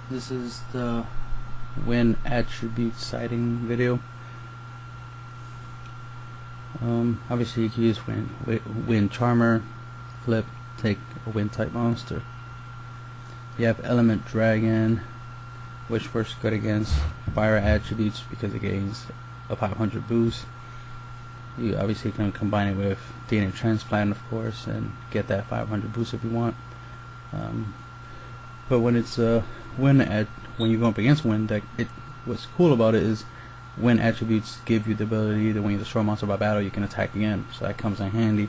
This is the win attribute sighting video. Obviously you can use win charmer, flip, take a win type monster. You have element dragon, which works good against fire attributes because it gains a 500 boost. You obviously can combine it with DNA transplant, of course, and get that 500 boost if you want. But when it's when you go up against win deck, what's cool about it is win attributes give you the ability that when you destroy a monster by battle, you can attack again. So that comes in handy,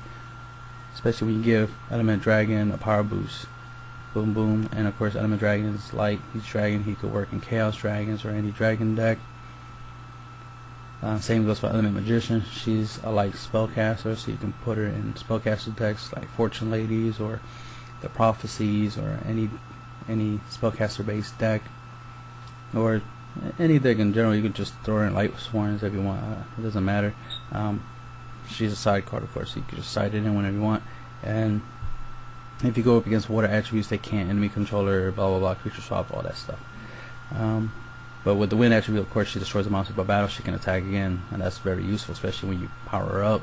especially when you give element dragon a power boost. Boom boom. And of course element dragon is light. He's dragon. He could work in chaos dragons or any dragon deck. Same goes for element magician. She's a light spellcaster, so you can put her in spellcaster decks like fortune ladies or the prophecies or any spellcaster based deck, or any deck in general. You can just throw her in light swarms if you want. It doesn't matter. She's a side card, of course, so you can just side it in whenever you want. And if you go up against water attributes, they can't enemy controller, blah blah blah, creature swap, all that stuff. But with the win attribute, of course, she destroys a monster by battle, she can attack again, and that's very useful, especially when you power her up.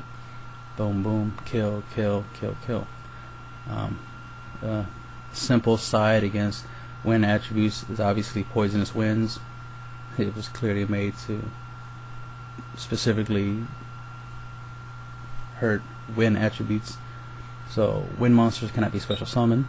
Boom boom, kill kill kill kill. Simple side against win attributes is obviously poisonous winds. It was clearly made to specifically hurt win attributes. So wind monsters cannot be special summoned.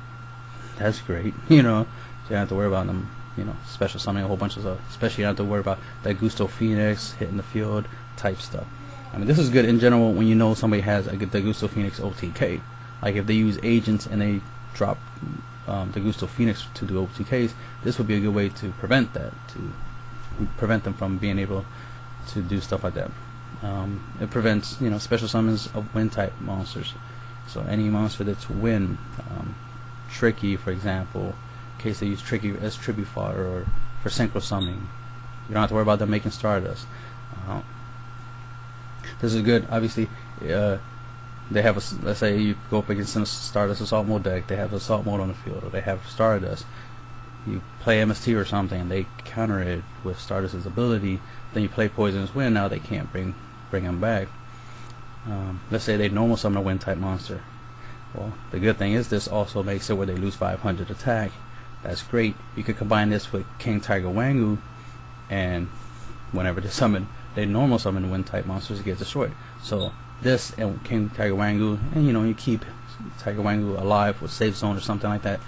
That's great, you know. So you don't have to worry about them, you know, special summoning a whole bunch of stuff. Especially you don't have to worry about that Gusto Phoenix hitting the field type stuff. I mean, this is good in general when you know somebody has the Gusto Phoenix OTK. Like if they use agents and they drop the Gusto Phoenix to do OTKs, this would be a good way to prevent that, to prevent them from being able to do stuff like that. It prevents, you know, special summons of wind type monsters. So any monster that's wind, Tricky, for example, in case they use Tricky as tribute fodder or for synchro summoning, you don't have to worry about them making Stardust. This is good. Obviously, they have let's say you go up against a Stardust Assault Mode deck, they have Assault Mode on the field, or they have Stardust. You play MST or something, and they counter it with Stardust's ability. Then you play Poisonous Wind. Now they can't bring them back. Let's say they normal summon a wind type monster. Well, the good thing is this also makes it where they lose 500 attack. That's great. You could combine this with King Tiger Wangu, and whenever they summon, they normal summon wind type monsters to get destroyed. So this and King Tiger Wangu, and you know, you keep Tiger Wangu alive with Safe Zone or something like that,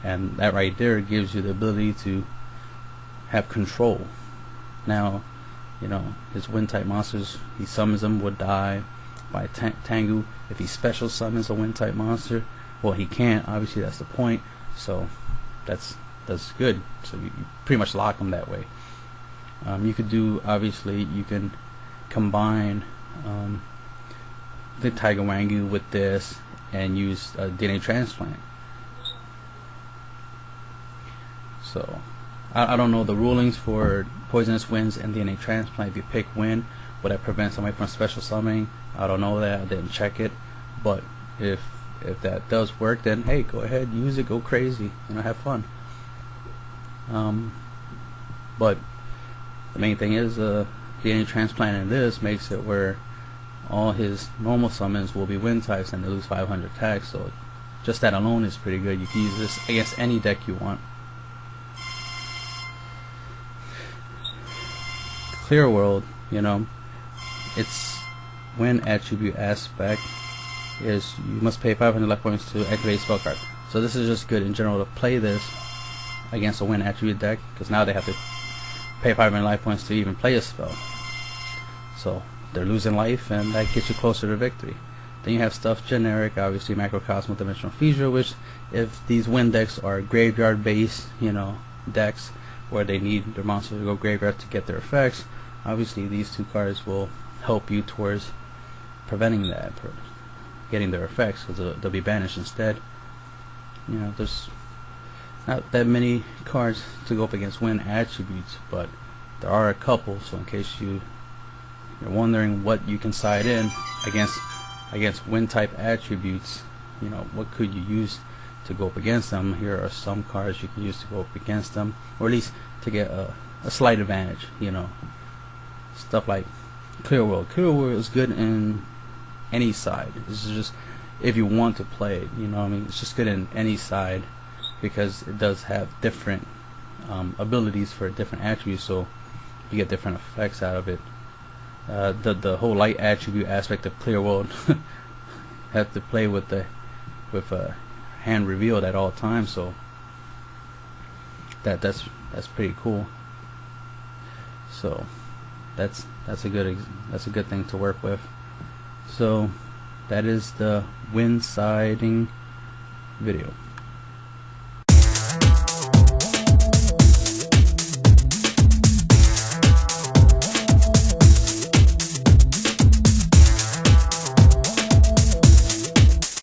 and that right there gives you the ability to have control. Now, you know, his wind type monsters, he summons them, would die by Tengu. If he special summons a wind type monster, well, he can't, obviously, that's the point. So that's good. So you pretty much lock him that way. You could do, obviously, you can combine the Tiger Wangu with this and use DNA transplant. So I don't know the rulings for poisonous winds and DNA transplant. If you pick wind, would that prevent somebody from special summoning? I don't know that. I didn't check it. But if that does work, then hey, go ahead, use it, go crazy, you know, have fun. But the main thing is DNA transplant in this makes it where all his normal summons will be wind types and they lose 500 attacks. So just that alone is pretty good. You can use this against any deck you want. Clear World, you know, its win attribute aspect is you must pay 500 life points to activate a spell card. So this is just good in general to play this against a win attribute deck, because now they have to pay 500 life points to even play a spell. So they're losing life, and that gets you closer to victory. Then you have stuff generic, obviously Macrocosmic Dimensional Feature, which if these win decks are graveyard based, you know, decks where they need their monsters to go graveyard to get their effects, obviously these two cards will help you towards preventing that, getting their effects, because they'll be banished instead. You know, there's not that many cards to go up against win attributes, but there are a couple. So in case you're wondering what you can side in against win type attributes, you know, what could you use to go up against them. Here are some cards you can use to go up against them, or at least to get a slight advantage. You know, stuff like Clear World. Clear World is good in any side. This is just if you want to play it. You know what I mean? It's just good in any side because it does have different abilities for different attributes, so you get different effects out of it. The whole light attribute aspect of Clear World have to play with a hand revealed at all times, so that's pretty cool. So that's a good thing to work with. So that is the win siding video.